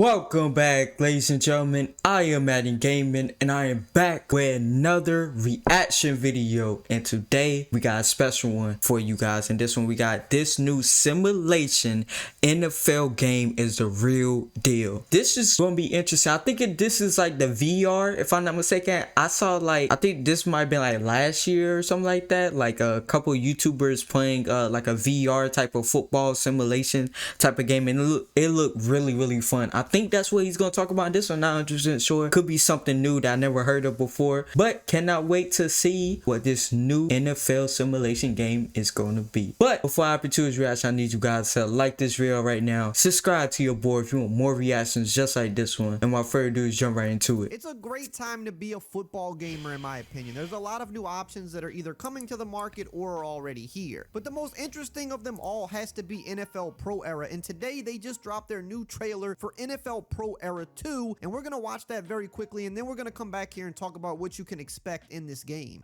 Welcome back, ladies and gentlemen. I am Madden Gaming, and I am back with another reaction video. And today we got a special one for you guys. And this one we got this new simulation NFL game is the real deal. This is gonna be interesting. I think this is like the VR, if I'm not mistaken. I saw I think this might have been like last year or something like that. Like a couple YouTubers playing like a VR type of football simulation type of game, and it looked really fun. I think that's what he's gonna talk about in this one. Not 100% sure. Could be something new that I never heard of before, but cannot wait to see what this new NFL simulation game is going to be. But before I hop into his reaction, I need you guys to like this video right now, subscribe to your boy if you want more reactions just like this one, and without further ado, jump right into it. It's a great time to be a football gamer, in my opinion. There's a lot of new options that are either coming to the market or are already here, but the most interesting of them all has to be NFL Pro Era, and today they just dropped their new trailer for NFL Pro Era 2, and we're gonna watch that very quickly, and then we're gonna come back here and talk about what you can expect in this game.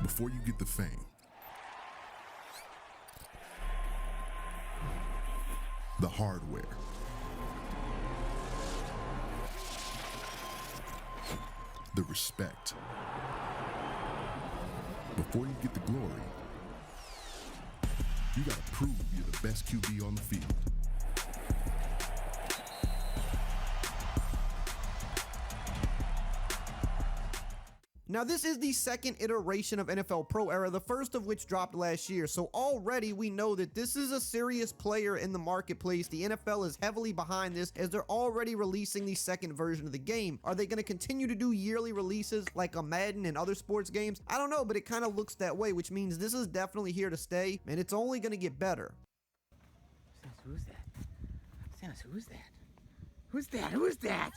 Before you get the fame, the hardware, the respect. Before you get the glory, you gotta prove you're the best QB on the field. Now, this is the second iteration of NFL Pro Era, the first of which dropped last year, so already we know that this is a serious player in the marketplace. The NFL is heavily behind this as they're already releasing the second version of the game. Are they going to continue to do yearly releases like a Madden and other sports games? I don't know, but it kind of looks that way, which means this is definitely here to stay, and it's only going to get better. Who's that? Samus, who's that? Who's that? Who's that?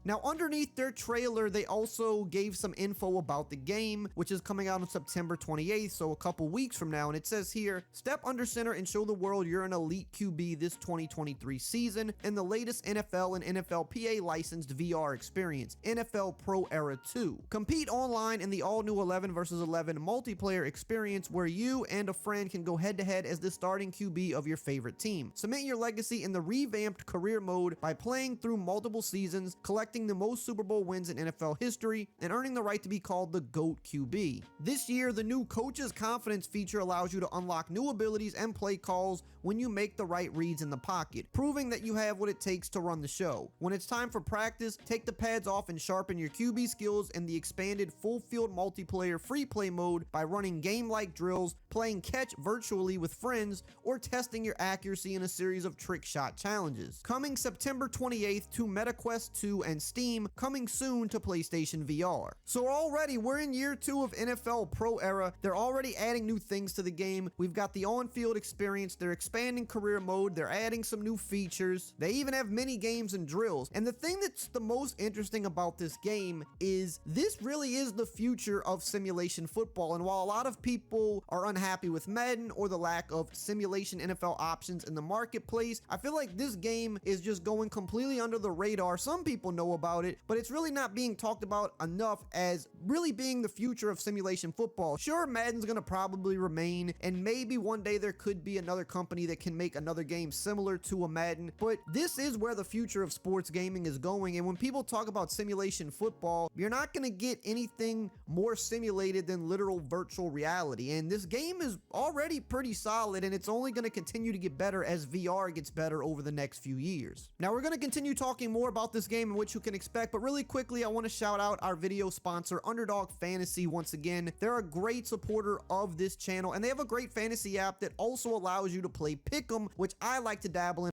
Now, underneath their trailer, they also gave some info about the game, which is coming out on September 28th, so a couple weeks from now. And it says here, step under center and show the world you're an elite QB this 2023 season in the latest NFL and NFLPA licensed VR experience, NFL Pro Era 2. Compete online in the all-new 11 vs 11 multiplayer experience where you and a friend can go head-to-head as the starting QB of your favorite team. Cement your legacy in the revamped career mode by playing through multiple seasons, collecting the most Super Bowl wins in NFL history, and earning the right to be called the GOAT QB. This year, the new Coach's Confidence feature allows you to unlock new abilities and play calls when you make the right reads in the pocket, proving that you have what it takes to run the show. When it's time for practice, take the pads off and sharpen your QB skills in the expanded full field multiplayer free play mode by running game-like drills, playing catch virtually with friends, or testing your accuracy in a series of trick shot challenges. Coming September 28th to MetaQuest 2 and Steam, coming soon to PlayStation VR. So already we're in year 2 of NFL Pro Era. They're already adding new things to the game. We've got the on-field experience, they're expanding career mode, they're adding some new features, they even have mini games and drills. And the thing that's the most interesting about this game is this really is the future of simulation football. And while a lot of people are unhappy with Madden or the lack of simulation NFL options in the marketplace, I feel like this game is just going completely under the radar. Some people know about it, but it's really not being talked about enough as really being the future of simulation football. Sure, Madden's gonna probably remain, and maybe one day there could be another company that can make another game similar to a Madden, but this is where the future of sports gaming is going. And when people talk about simulation football, you're not gonna get anything more simulated than literal virtual reality. And this game is already pretty solid, and it's only gonna continue to get better as VR gets better over the next few years. Now, we're gonna continue talking more about this game and what you can expect, but really quickly, I want to shout out our video sponsor, Underdog Fantasy. Once again, they're a great supporter of this channel, and they have a great fantasy app that also allows you to play Pick'em, which I like to dabble in.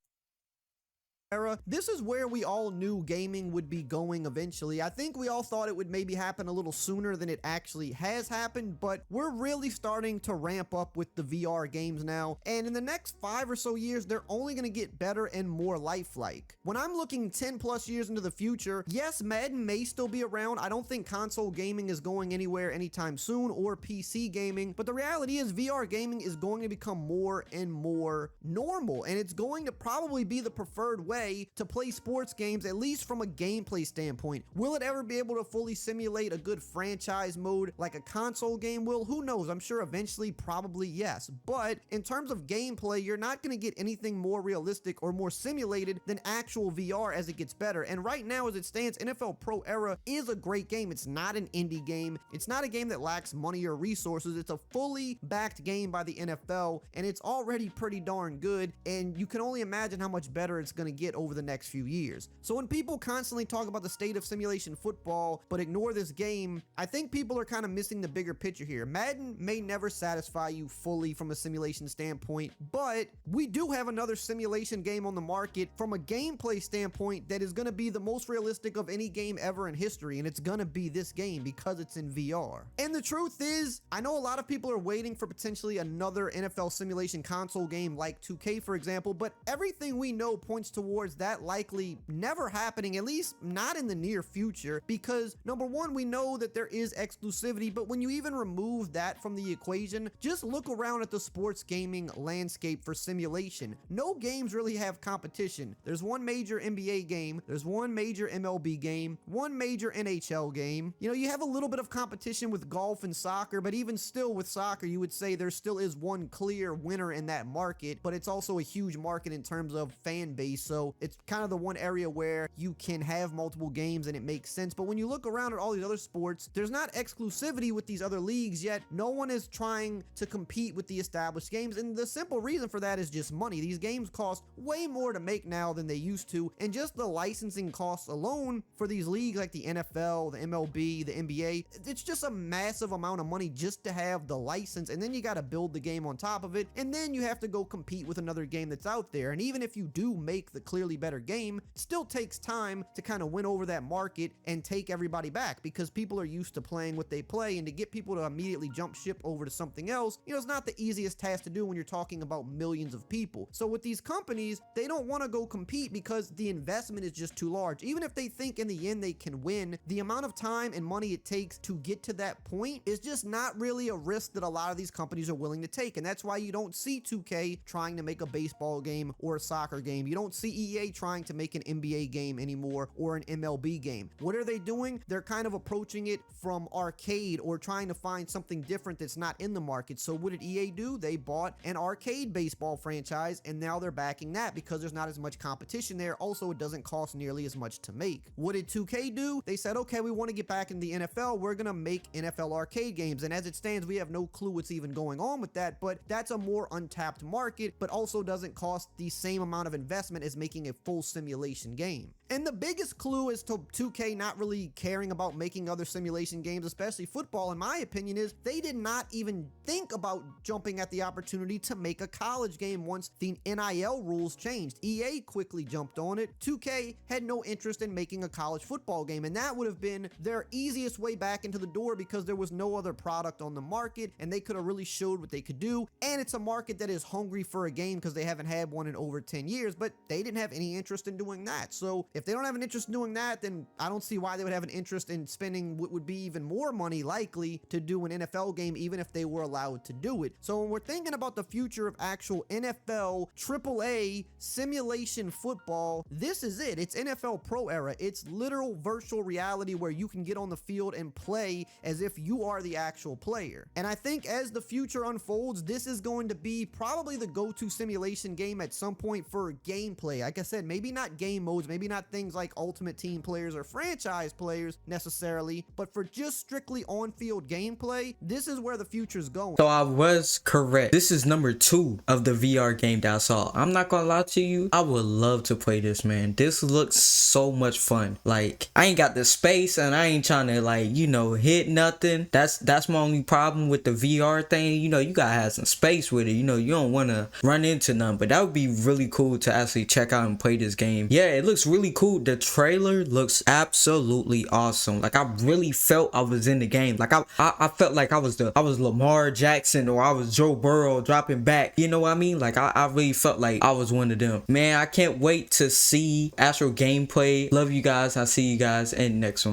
This is where we all knew gaming would be going eventually. I think we all thought it would maybe happen a little sooner than it actually has happened, but we're really starting to ramp up with the VR games now, and in the next 5 or so years, they're only going to get better and more lifelike. When I'm looking 10 plus years into the future, yes, Madden may still be around. I don't think console gaming is going anywhere anytime soon, or PC gaming, but the reality is VR gaming is going to become more and more normal, and it's going to probably be the preferred way way to play sports games, at least from a gameplay standpoint. Will it ever be able to fully simulate a good franchise mode like a console game will? Who knows? I'm sure eventually, probably yes. But in terms of gameplay, you're not going to get anything more realistic or more simulated than actual VR as it gets better. And right now, as it stands, NFL Pro Era is a great game. It's not an indie game. It's not a game that lacks money or resources. It's a fully backed game by the NFL, and it's already pretty darn good. And you can only imagine how much better it's going to get over the next few years. So when people constantly talk about the state of simulation football, but ignore this game, I think people are kind of missing the bigger picture here. Madden may never satisfy you fully from a simulation standpoint, but we do have another simulation game on the market from a gameplay standpoint that is going to be the most realistic of any game ever in history, and it's going to be this game because it's in VR. And the truth is, I know a lot of people are waiting for potentially another NFL simulation console game like 2K, for example, but everything we know points towards that likely never happening, at least not in the near future, because number one, we know that there is exclusivity, but when you even remove that from the equation, just look around at the sports gaming landscape for simulation. No games really have competition. There's one major NBA game, there's one major MLB game, one major NHL game. You know, you have a little bit of competition with golf and soccer, but even still with soccer, you would say there still is one clear winner in that market, but it's also a huge market in terms of fan base, so it's kind of the one area where you can have multiple games and it makes sense. But when you look around at all these other sports, there's not exclusivity with these other leagues, yet no one is trying to compete with the established games, and the simple reason for that is just money. These games cost way more to make now than they used to, and just the licensing costs alone for these leagues like the NFL, the MLB, the NBA, it's just a massive amount of money just to have the license, and then you got to build the game on top of it, and then you have to go compete with another game that's out there. And even if you do make the clearly better game, it still takes time to kind of win over that market and take everybody back, because people are used to playing what they play, and to get people to immediately jump ship over to something else, you know, it's not the easiest task to do when you're talking about millions of people. So with these companies, they don't want to go compete because the investment is just too large. Even if they think in the end they can win, the amount of time and money it takes to get to that point is just not really a risk that a lot of these companies are willing to take. And that's why you don't see 2K trying to make a baseball game or a soccer game. You don't see EA trying to make an NBA game anymore or an MLB game. What are they doing? They're kind of approaching it from arcade or trying to find something different that's not in the market. So what did EA do? They bought an arcade baseball franchise, and now they're backing that because there's not as much competition there. Also, it doesn't cost nearly as much to make. What did 2K do? They said, okay, we want to get back in the NFL. We're going to make NFL arcade games. And as it stands, we have no clue what's even going on with that, but that's a more untapped market, but also doesn't cost the same amount of investment as making a full simulation game. And the biggest clue as to 2K not really caring about making other simulation games, especially football, in my opinion, is they did not even think about jumping at the opportunity to make a college game once the NIL rules changed. EA quickly jumped on it. 2K had no interest in making a college football game, and that would have been their easiest way back into the door because there was no other product on the market, and they could have really showed what they could do. And it's a market that is hungry for a game because they haven't had one in over 10 years, but they didn't have any interest in doing that. So if they don't have an interest in doing that, then I don't see why they would have an interest in spending what would be even more money likely to do an NFL game, even if they were allowed to do it. So when we're thinking about the future of actual NFL AAA simulation football, this is it. It's NFL Pro Era. It's literal virtual reality where you can get on the field and play as if you are the actual player. And I think as the future unfolds, this is going to be probably the go-to simulation game at some point for gameplay. Like I said, maybe not game modes, maybe not things like Ultimate Team players or franchise players necessarily, but for just strictly on-field gameplay, this is where the future is going. So I was correct. This is number 2 of the VR game that I saw. I'm not gonna lie to you, I would love to play this, man. This looks so much fun. Like, I ain't got the space and I ain't trying to, like, you know, hit nothing. That's my only problem with the VR thing. You know, you gotta have some space with it. You know, you don't want to run into none, but that would be really cool to actually check out and play this game. Yeah, it looks really cool. The trailer looks absolutely awesome. Like, I really felt I was in the game. Like, I felt like I was Lamar Jackson or I was Joe Burrow dropping back. You know what I mean? Like, I really felt like I was one of them. Man, I can't wait to see actual gameplay. Love you guys. I'll see you guys in the next one.